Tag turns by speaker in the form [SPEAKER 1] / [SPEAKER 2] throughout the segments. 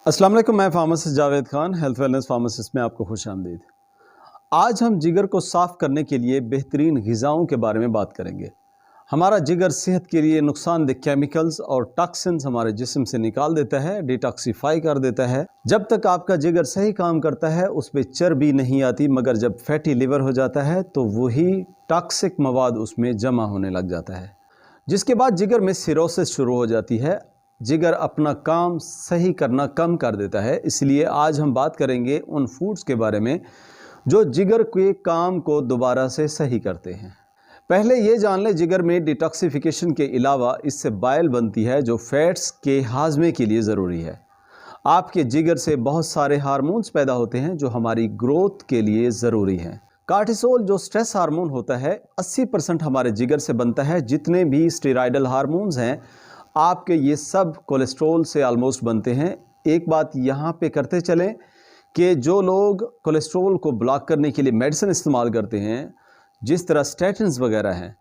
[SPEAKER 1] अस्सलाम वालेकुम, मैं pharmacist Javed Khan, health wellness pharmacist में आपको खुश आमदीद। आज हम जिगर को साफ़ करने के लिए बेहतरीन ग़िज़ाओं के बारे में बात करेंगे। हमारा जिगर सेहत के लिए नुकसानदेह केमिकल्स और टॉक्सिन्स हमारे जिस्म से निकाल देता है, डिटॉक्सिफाई कर देता है। जब तक आपका जिगर सही काम करता है उस पर चर्बी नहीं आती, मगर जब फैटी लिवर हो जाता है तो वही टॉक्सिक मवाद उसमें जमा होने लग जाता है, जिसके बाद जिगर में सिरोसिस शुरू हो जाती है। जिगर अपना काम सही करना कम कर देता है। इसलिए आज हम बात करेंगे उन फूड्स के बारे में जो जिगर के काम को दोबारा से सही करते हैं। पहले ये जान लें, जिगर में डिटॉक्सिफिकेशन के अलावा इससे बाइल बनती है जो फैट्स के हाजमे के लिए ज़रूरी है। आपके जिगर से बहुत सारे हार्मोन्स पैदा होते हैं जो हमारी ग्रोथ के लिए ज़रूरी हैं। कार्टिसोल जो स्ट्रेस हार्मोन होता है 80% हमारे जिगर से बनता है। जितने भी स्टेरॉयडल हार्मोन्स हैं आपके, ये सब कोलेस्ट्रॉल से ऑलमोस्ट बनते हैं। एक बात यहाँ पे करते चलें कि जो लोग कोलेस्ट्रॉल को ब्लॉक करने के लिए मेडिसिन इस्तेमाल करते हैं, जिस तरह स्टैटिन्स वगैरह हैं,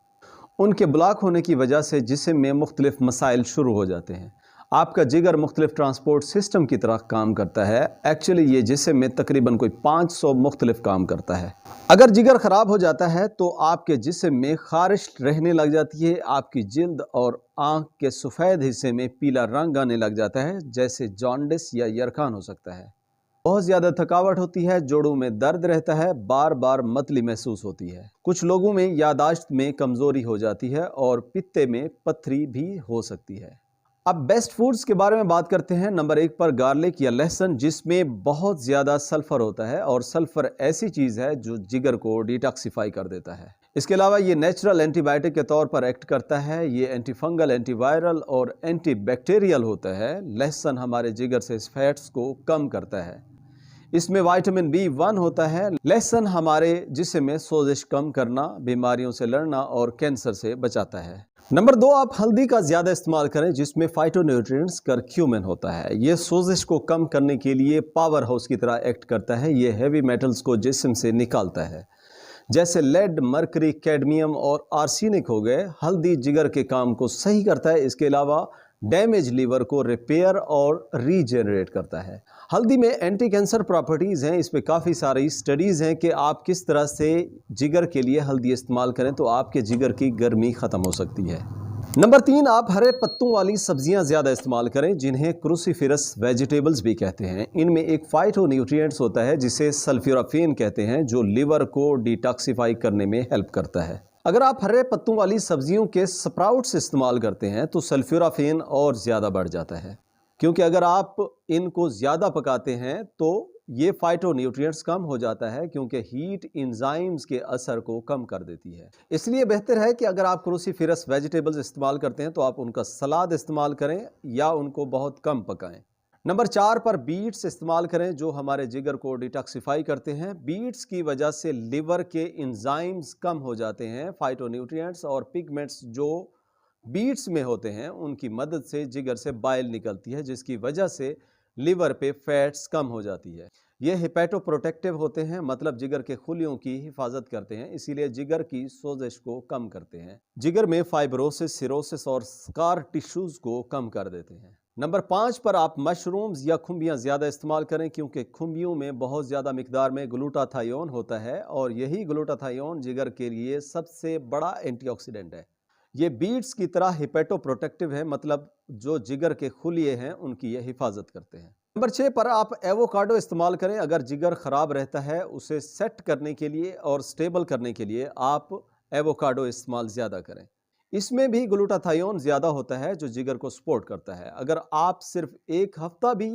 [SPEAKER 1] उनके ब्लॉक होने की वजह से जिस्म में मुख्तलिफ मसाइल शुरू हो जाते हैं। आपका जिगर मुख्तलिफ ट्रांसपोर्ट सिस्टम की तरह काम करता है। एक्चुअली ये जिस्म में तकरीबन कोई 500 मुख्तलिफ काम करता है। अगर जिगर ख़राब हो जाता है तो आपके जिस्म में खारिश रहने लग जाती है, आपकी जिल्द और आँख के सफ़ेद हिस्से में पीला रंग आने लग जाता है, जैसे जॉन्डिस या यरखान हो सकता है। बहुत ज़्यादा थकावट होती है, जोड़ों में दर्द रहता है, बार बार मतली महसूस होती है। कुछ लोगों में यादाश्त में कमज़ोरी हो जाती है और पित्ते में पथरी भी हो सकती है। अब बेस्ट फूड्स के बारे में बात करते हैं। नंबर 1 पर गार्लिक या लहसुन, जिसमें बहुत ज़्यादा सल्फ़र होता है और सल्फ़र ऐसी चीज़ है जो जिगर को डिटॉक्सिफाई कर देता है। इसके अलावा ये नेचुरल एंटीबायोटिक के तौर पर एक्ट करता है। ये एंटीफंगल, एंटीवायरल और एंटीबैक्टीरियल होता है। लहसुन हमारे जिगर से फैट्स को कम करता है। इसमें विटामिन B1 होता है। लहसुन हमारे जिस्म में सोजिश कम करना, बीमारियों से लड़ना और कैंसर से बचाता है। नंबर 2, आप हल्दी का ज़्यादा इस्तेमाल करें, जिसमें फाइटोन्यूट्रिएंट्स करक्यूमिन होता है। ये सोजिश को कम करने के लिए पावर हाउस की तरह एक्ट करता है। ये हैवी मेटल्स को जिस्म से निकालता है, जैसे लेड, मरकरी, कैडमियम और आर्सेनिक हो गए। हल्दी जिगर के काम को सही करता है। इसके अलावा डैमेज लीवर को रिपेयर और रीजनरेट करता है। हल्दी में एंटी कैंसर प्रॉपर्टीज़ हैं। इस पर काफ़ी सारी स्टडीज़ हैं कि आप किस तरह से जिगर के लिए हल्दी इस्तेमाल करें तो आपके जिगर की गर्मी ख़त्म हो सकती है। नंबर 3, आप हरे पत्तों वाली सब्जियां ज़्यादा इस्तेमाल करें, जिन्हें क्रूसीफेरस वेजिटेबल्स भी कहते हैं। इनमें एक फाइटोन्यूट्रिएंट्स होता है जिसे सल्फ्यूराफेन कहते हैं, जो लिवर को डिटॉक्सिफाई करने में हेल्प करता है। अगर आप हरे पत्तों वाली सब्जियों के स्प्राउट्स इस्तेमाल करते हैं तो सल्फ्यूराफेन और ज़्यादा बढ़ जाता है, क्योंकि अगर आप इनको ज़्यादा पकाते हैं तो ये फाइटोन्यूट्रिएंट्स कम हो जाता है, क्योंकि हीट एंजाइम्स के असर को कम कर देती है। इसलिए बेहतर है कि अगर आप क्रूसीफेरस वेजिटेबल्स इस्तेमाल करते हैं तो आप उनका सलाद इस्तेमाल करें या उनको बहुत कम पकाएं। नंबर 4 पर बीट्स इस्तेमाल करें, जो हमारे जिगर को डिटॉक्सिफाई करते हैं। बीट्स की वजह से लिवर के एंजाइम्स कम हो जाते हैं। फाइटोन्यूट्रिएंट्स और पिगमेंट्स जो बीट्स में होते हैं उनकी मदद से जिगर से बाइल निकलती है, जिसकी वजह से लिवर पे फैट्स कम हो जाती है। ये हेपेटोप्रोटेक्टिव होते हैं, मतलब जिगर के खुलियों की हिफाजत करते हैं, इसीलिए जिगर की सोजिश को कम करते हैं। जिगर में फाइब्रोसिस, सिरोसिस और स्कार टिश्यूज को कम कर देते हैं। नंबर 5 पर आप मशरूम्स या खुम्बियाँ ज़्यादा इस्तेमाल करें, क्योंकि खुम्बियों में बहुत ज़्यादा मिकदार में ग्लूटाथायोन होता है और यही ग्लूटाथायोन जिगर के लिए सबसे बड़ा एंटीऑक्सीडेंट है। ये बीट्स की तरह हिपेटोप्रोटेक्टिव है, मतलब जो जिगर के खुलिये हैं उनकी ये हिफाजत करते हैं। नंबर 6 पर आप एवोकाडो इस्तेमाल करें। अगर जिगर ख़राब रहता है उसे सेट करने के लिए और स्टेबल करने के लिए आप एवोकाडो इस्तेमाल ज़्यादा करें। इसमें भी ग्लूटाथायोन ज़्यादा होता है जो जिगर को सपोर्ट करता है। अगर आप सिर्फ 1 हफ्ता भी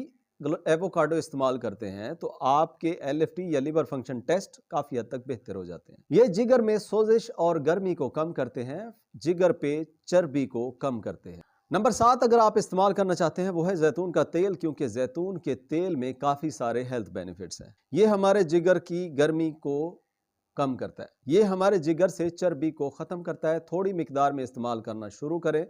[SPEAKER 1] एवोकाडो इस्तेमाल करते हैं तो आपके LFT या लिवर फंक्शन टेस्ट काफ़ी हद तक बेहतर हो जाते हैं। ये जिगर में सोजिश और गर्मी को कम करते हैं, जिगर पे चर्बी को कम करते हैं। नंबर 7 अगर आप इस्तेमाल करना चाहते हैं वो है जैतून का तेल, क्योंकि जैतून के तेल में काफ़ी सारे हेल्थ बेनिफिट्स हैं। ये हमारे जिगर की गर्मी को कम करता है। ये हमारे जिगर से चर्बी को ख़त्म करता है। थोड़ी मिकदार में इस्तेमाल करना शुरू करें।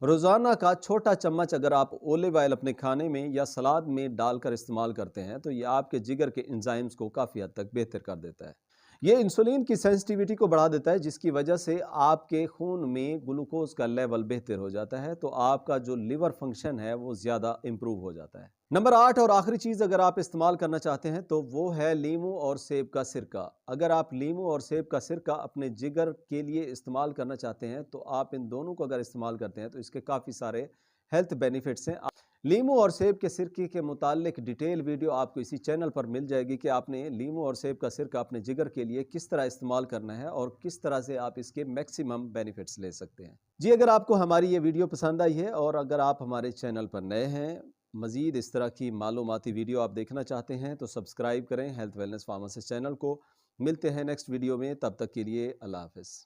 [SPEAKER 1] रोज़ाना का छोटा चम्मच अगर आप ओलिव ऑयल अपने खाने में या सलाद में डालकर इस्तेमाल करते हैं तो ये आपके जिगर के एंजाइम्स को काफ़ी हद तक बेहतर कर देता है। ये इंसुलिन की सेंसिटिविटी को बढ़ा देता है, जिसकी वजह से आपके खून में ग्लूकोज का लेवल बेहतर हो जाता है, तो आपका जो लिवर फंक्शन है वो ज़्यादा इम्प्रूव हो जाता है। नंबर 8 और आखिरी चीज़ अगर आप इस्तेमाल करना चाहते हैं तो वो है लीमू और सेब का सिरका। अगर आप लीमू और सेब का सिरका अपने जिगर के लिए इस्तेमाल करना चाहते हैं तो आप इन दोनों को अगर इस्तेमाल करते हैं तो इसके काफ़ी सारे हेल्थ बेनिफिट्स हैं। लीमू और सेब के सिरके के मुतालिक डिटेल वीडियो आपको इसी चैनल पर मिल जाएगी कि आपने लीमू और सेब का सिरका अपने जिगर के लिए किस तरह इस्तेमाल करना है और किस तरह से आप इसके मैक्सिमम बेनिफिट्स ले सकते हैं। जी, अगर आपको हमारी ये वीडियो पसंद आई है और अगर आप हमारे चैनल पर नए हैं, मज़ीद इस तरह की मालूमाती वीडियो आप देखना चाहते हैं तो सब्सक्राइब करें हेल्थ वेलनेस फार्मासिस्ट चैनल को। मिलते हैं नेक्स्ट वीडियो में, तब तक के लिए अल्लाह हाफ़िज़।